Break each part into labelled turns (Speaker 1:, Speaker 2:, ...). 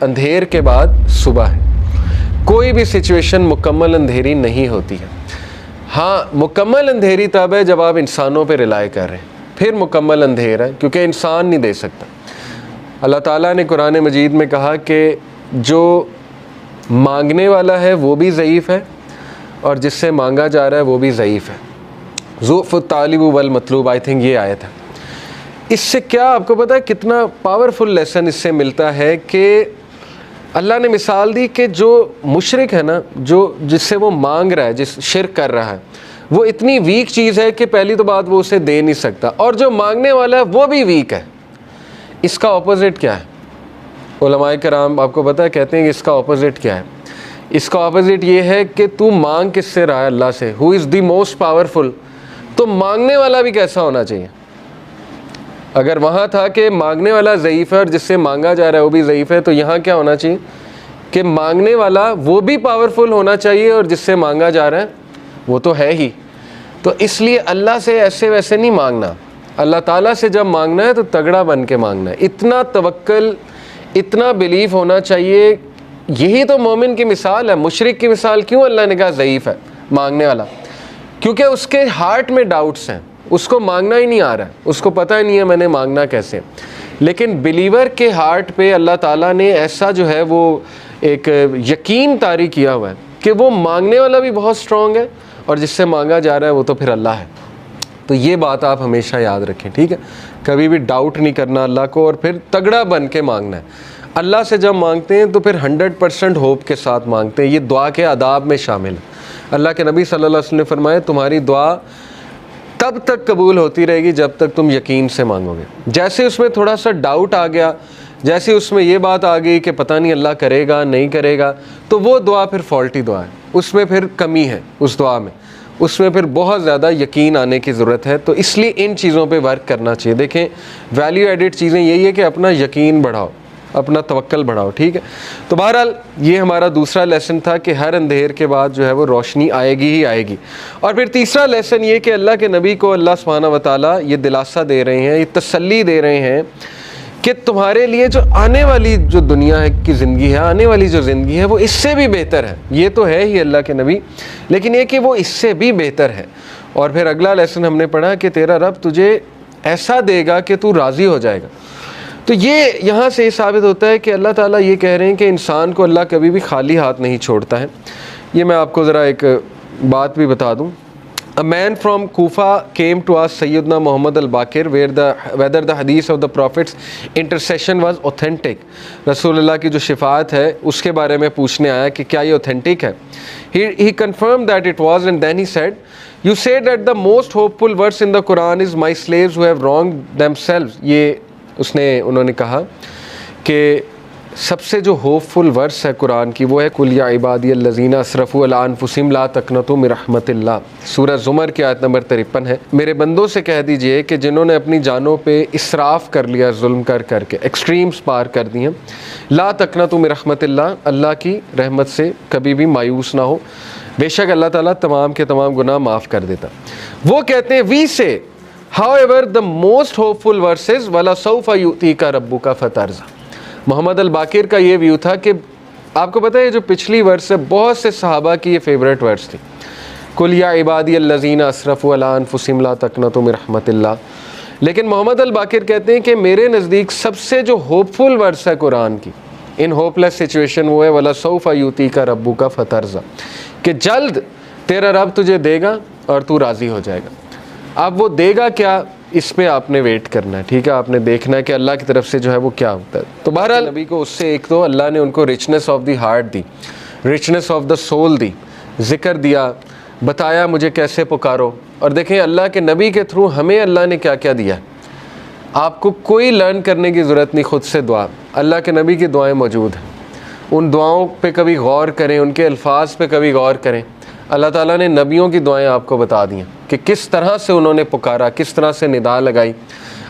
Speaker 1: अंधेर के बाद सुबह है। कोई भी सिचुएशन मुकम्मल अंधेरी नहीं होती है। हाँ, मुकम्मल अंधेरी तब है जब आप इंसानों पे रिलाय कर रहे हैं, फिर मुकम्मल अंधेर है, क्योंकि इंसान नहीं दे सकता। अल्लाह ताला ने कुरान मजीद में कहा कि जो मांगने वाला है वो भी ज़ईफ़ है और जिससे मांगा जा रहा है वो भी ज़ईफ़ है। ज़ुफ़्फ़ुत तालिबु वल मतलूब, आई थिंक ये आयत है। इससे क्या आपको पता है कितना पावरफुल लेसन इससे मिलता है कि अल्लाह ने मिसाल दी कि जो मुशरिक है ना, जो जिससे वो मांग रहा है, जिस शिर्क कर रहा है, वो इतनी वीक चीज़ है कि पहली तो बात वो उसे दे नहीं सकता, और जो मांगने वाला है वो भी वीक है। इसका ऑपोजिट क्या है? उलमाए कराम आपको पता है कहते हैं कि इसका ऑपोजिट क्या है? इसका ऑपोजिट ये है कि तू मांग किससे रहा है? अल्लाह से, who is the most powerful. तो मांगने वाला भी कैसा होना चाहिए? अगर वहाँ था कि मांगने वाला ज़ईफ़ है और जिससे मांगा जा रहा है वो भी ज़ईफ़ है, तो यहाँ क्या होना चाहिए कि मांगने वाला वो भी पावरफुल होना चाहिए और जिससे मांगा जा रहा है वो तो है ही। तो इसलिए अल्लाह से ऐसे वैसे नहीं मांगना। अल्लाह ताला से जब मांगना है तो तगड़ा बन के मांगना है। इतना तवक्कल, इतना बिलीफ होना चाहिए। यही तो मोमिन की मिसाल है। मुशरिक की मिसाल क्यों अल्लाह ने कहा ज़ईफ़ है मांगने वाला? क्योंकि उसके हार्ट में डाउट्स हैं, उसको मांगना ही नहीं आ रहा है, उसको पता ही नहीं है मैंने मांगना कैसे। लेकिन बिलीवर के हार्ट पे अल्लाह ताला ने ऐसा जो है वो एक यकीन तारी किया हुआ है कि वो मांगने वाला भी बहुत स्ट्रॉन्ग है और जिससे मांगा जा रहा है वो तो फिर अल्लाह है। तो ये बात आप हमेशा याद रखें, ठीक है? कभी भी डाउट नहीं करना अल्लाह को और फिर तगड़ा बन के मांगना है। अल्लाह से जब मांगते हैं तो फिर 100% होप के साथ मांगते हैं। ये दुआ के आदाब में शामिल है। अल्लाह के नबी सल्लल्लाहु अलैहि वसल्लम ने फरमाया, तुम्हारी दुआ तब तक कबूल होती रहेगी जब तक तुम यकीन से मांगोगे। जैसे उसमें थोड़ा सा डाउट आ गया, जैसे उसमें ये बात आ गई कि पता नहीं अल्लाह करेगा नहीं करेगा, तो वो दुआ फिर फॉल्टी दुआ है, उसमें फिर कमी है उस दुआ में, उसमें फिर बहुत ज़्यादा यकीन आने की ज़रूरत है। तो इसलिए इन चीज़ों पे वर्क करना चाहिए। देखें, वैल्यू एडिड चीज़ें यही है कि अपना यकीन बढ़ाओ, अपना तवक्कल बढ़ाओ, ठीक है? तो बहरहाल ये हमारा दूसरा लेसन था कि हर अंधेर के बाद जो है वो रोशनी आएगी ही आएगी। और फिर तीसरा लेसन ये कि अल्लाह के नबी को अल्लाह सुब्हानहू व तआला ये दिलासा दे रहे हैं, ये तसल्ली दे रहे हैं कि तुम्हारे लिए जो आने वाली जो दुनिया है की ज़िंदगी है, आने वाली जो ज़िंदगी है वो इससे भी बेहतर है। ये तो है ही अल्लाह के नबी, लेकिन ये कि वो इससे भी बेहतर है। और फिर अगला लेसन हमने पढ़ा कि तेरा रब तुझे ऐसा देगा कि तू राज़ी हो जाएगा। तो ये यहाँ से साबित होता है कि अल्लाह ताला ये कह रहे हैं कि इंसान को अल्लाह कभी भी खाली हाथ नहीं छोड़ता है। ये मैं आपको ज़रा एक बात भी बता दूँ। A man from Kufa came to ask Sayyidina Muhammad al-Baqir whether the hadith of the Prophet's intercession was authentic. रसूलुल्लाह की जो शिफात है उसके बारे में पूछने आया कि क्या ये authentic है। He confirmed that it was, and then he said, "You say that the most hopeful verse in the Quran is my slaves who have wronged themselves." ये उन्होंने कहा कि सबसे जो होपफुल वर्स है कुरान की वो है कुल या इबादियल्लज़ीना असरफ़ू अला अनफुसिहिम ला तक़नतू मिन रहमतिल्लाह। सूरह ज़ुमर की आयत नंबर 53 है। मेरे बंदों से कह दीजिए कि जिन्होंने अपनी जानों पे इसराफ़ कर लिया, जुल्म कर करके एक्सट्रीम्स पार कर दिए, ला तक़नतू मिन रहमतिल्लाह, अल्लाह की रहमत से कभी भी मायूस ना हो, बेशक अल्लाह ताला तमाम के तमाम गुनाह माफ़ कर देता। वो कहते हैं वी से however the most hopeful versus वला सौफ़ा युतीका रब्बुका फतरज़ा। मोहम्मद अल-बाकिर का ये व्यू था कि आपको पता है जो पिछली वर्स है बहुत से सहाबा की ये फेवरेट वर्स थी, कुल या इबादियल्लज़ीना असरफ़ू अला अनफुसिहिम ला तक़नतू मिन रहमतिल्लाह। लेकिन मोहम्मद अल-बाकिर कहते हैं कि मेरे नज़दीक सबसे जो होपफुल वर्स है कुरान की इन होपलेस सिचुएशन वो है वला सौफ़ा युतीका रब्बुका फतरज़ा, कि जल्द तेरा रब तुझे देगा और तू राज़ी हो जाएगा। अब वो देगा क्या, इस पे आपने वेट करना है, ठीक है? आपने देखना है कि अल्लाह की तरफ से जो है वो क्या होता है। तो बहरहाल नबी को उससे एक तो अल्लाह ने उनको रिचनेस ऑफ द हार्ट दी, रिचनेस ऑफ द सोल दी, ज़िक्र दिया, बताया मुझे कैसे पुकारो। और देखें अल्लाह के नबी के थ्रू हमें अल्लाह ने क्या क्या दिया। आपको कोई लर्न करने की ज़रूरत नहीं, खुद से दुआ, अल्लाह के नबी की दुआएँ मौजूद हैं। उन दुआओं पे कभी गौर करें, उनके अल्फाज पे कभी गौर करें। अल्लाह ताला ने नबियों की दुआएं आपको बता दी हैं कि किस तरह से उन्होंने पुकारा, किस तरह से निदा लगाई।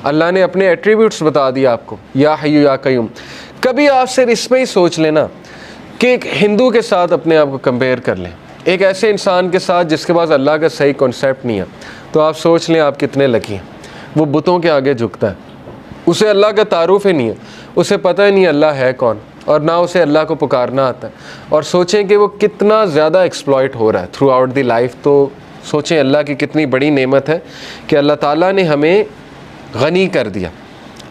Speaker 1: अल्लाह ने अपने एट्रीब्यूट्स बता दिया आपको, या हय्यू या कय्यूम। कभी आप सिर्फ इसमें ही सोच लेना कि एक हिंदू के साथ अपने आप को कंपेयर कर लें, एक ऐसे इंसान के साथ जिसके पास अल्लाह का सही कॉन्सेप्ट नहीं है, तो आप सोच लें आप कितने लकी हैं। वो बुतों के आगे झुकता है, उसे अल्लाह का तारुफ ही नहीं है, उसे पता ही नहीं अल्लाह है कौन, और ना उसे अल्लाह को पुकारना आता है, और सोचें कि वो कितना ज़्यादा एक्सप्लॉइट हो रहा है थ्रू आउट द लाइफ, तो सोचें अल्लाह की कितनी बड़ी नेमत है कि अल्लाह ताला ने हमें गनी कर दिया,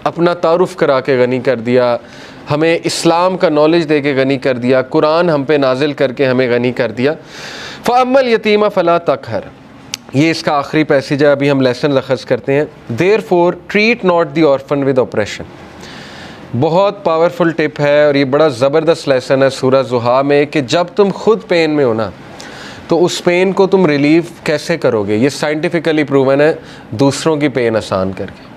Speaker 1: अपना तारुफ़ करा के गनी कर दिया, हमें इस्लाम का नॉलेज दे के गनी कर दिया, कुरान हम पे नाजिल करके हमें गनी कर दिया। फ़अम्मल यतीमा फ़ला तक़हर, ये इसका आखिरी पैसेज है, अभी हम लेसन लखज़ करते हैं। Therefore treat not the orphan with operation, बहुत पावरफुल टिप है और ये बड़ा ज़बरदस्त लेसन है सूरह ज़ुहा में कि जब तुम खुद पेन में हो ना तो उस पेन को तुम रिलीव कैसे करोगे, ये साइंटिफिकली प्रूवन है दूसरों की पेन आसान करके।